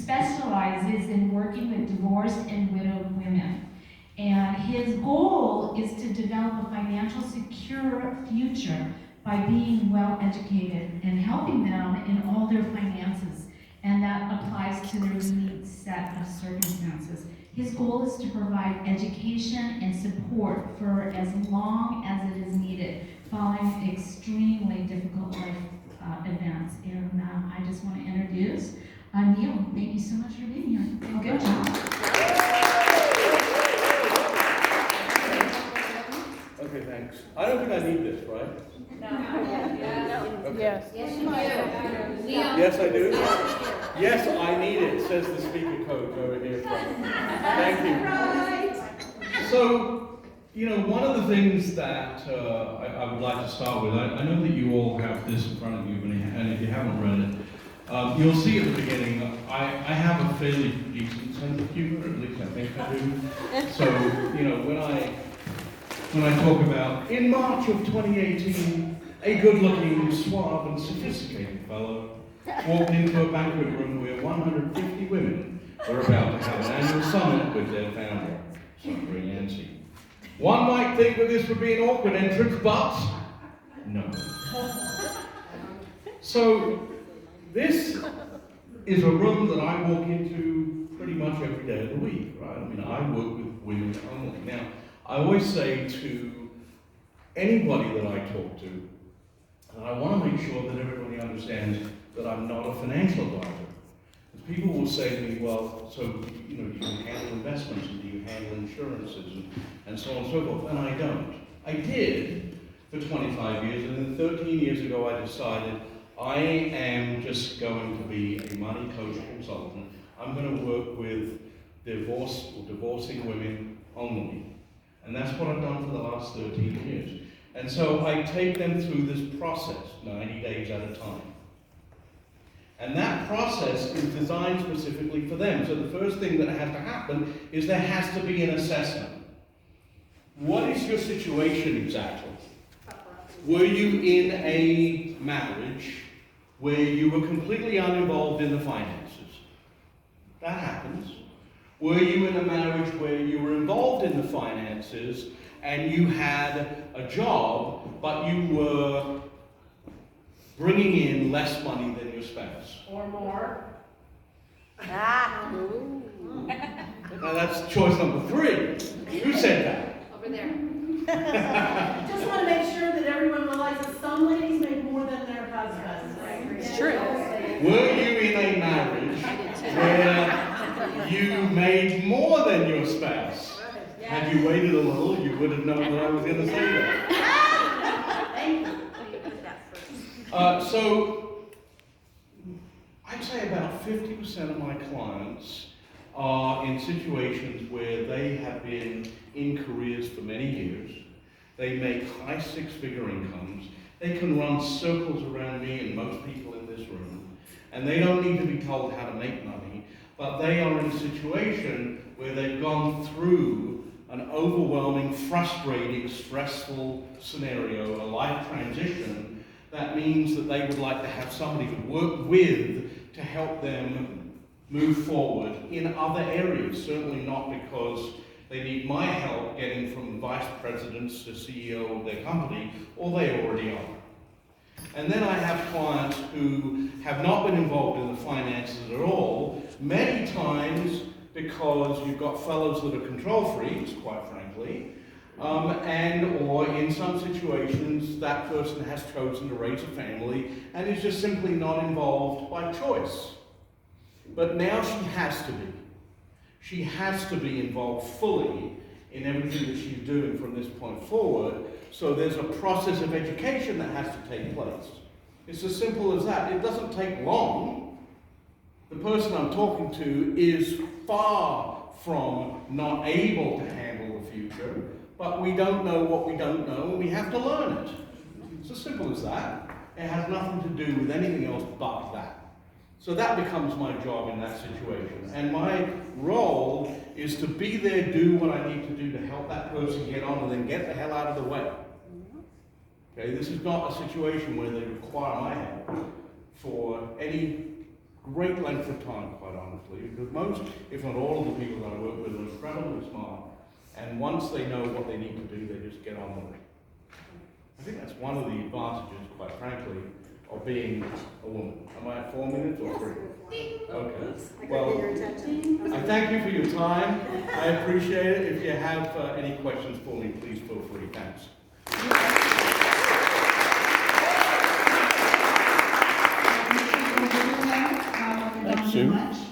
specializes in working with divorced and widowed women. And his goal is to develop a financial secure future by being well educated and helping them in all their finances. And that applies to their unique set of circumstances. His goal is to provide education and support for as long as it is needed following extremely difficult life events. And I just want to introduce Neil. Thank you so much for being here. Good job. Okay, thanks. I don't think I need this, right? No. Okay. Yes. Yes, you do. Yes, I do? Yes, I need it, says the speaker coach over here. Thank you. So, you know, one of the things that I would like to start with, I know that you all have this in front of you, and if you haven't read it, you'll see at the beginning, I have a fairly decent sense of humor, at least I think I do. So, you know, when I talk about, in March of 2018, a good-looking, suave, and sophisticated fellow walked into a banquet room where 150 women were about to have an annual summit with their founder, Sundry Yancey. One might think that this would be an awkward entrance, but no. So, this is a room that I walk into pretty much every day of the week, right? I mean, I work with women only. Now, I always say to anybody that I talk to, and I want to make sure that everybody understands that I'm not a financial advisor. Because people will say to me, well, so, you know, do you handle investments and do you handle insurances and so on and so forth? And I don't. I did for 25 years, and then 13 years ago I decided I am just going to be a money coach consultant. I'm going to work with divorcing women only. And that's what I've done for the last 13 years. And so I take them through this process, 90 days at a time. And that process is designed specifically for them. So the first thing that has to happen is there has to be an assessment. What is your situation exactly? Were you in a marriage where you were completely uninvolved in the finances? That happens. Were you in a marriage where you were involved in the finances and you had a job, but you were bringing in less money than your spouse? Or more. Now that's choice number 3. Who said that? Over there. Just want to make sure that everyone realizes some ladies make more than their husbands. It's true. Were you in a marriage where you made more than your spouse? Had you waited a little, you would have known that I was going to say that. Thank you. So, I'd say about 50% of my clients are in situations where they have been in careers for many years. They make high 6-figure incomes. They can run circles around me and most people in this room. And they don't need to be told how to make money, but they are in a situation where they've gone through an overwhelming, frustrating, stressful scenario, a life transition. That means that they would like to have somebody to work with to help them move forward in other areas, certainly not because they need my help getting from vice presidents to CEO of their company, or they already are. And then I have clients who have not been involved in the finances at all, many times because you've got fellows that are control freaks, quite frankly, and or in some situations that person has chosen to raise a family and is just simply not involved by choice. But now she has to be. She has to be involved fully in everything that she's doing from this point forward. So there's a process of education that has to take place. It's as simple as that. It doesn't take long. The person I'm talking to is far from not able to handle the future, but we don't know what we don't know, and we have to learn it. It's as simple as that. It has nothing to do with anything else but that. So that becomes my job in that situation. And my role is to be there, do what I need to do to help that person get on and then get the hell out of the way. Okay, this is not a situation where they require my help for any great length of time, quite honestly, because most, if not all, of the people that I work with are incredibly smart, and once they know what they need to do, they just get on with it. I think that's one of the advantages, quite frankly, of being a woman. Am I at 4 minutes or 3? Okay. Well, I thank you for your time. I appreciate it. If you have any questions for me, please feel free. Thanks. Thanks, Sue.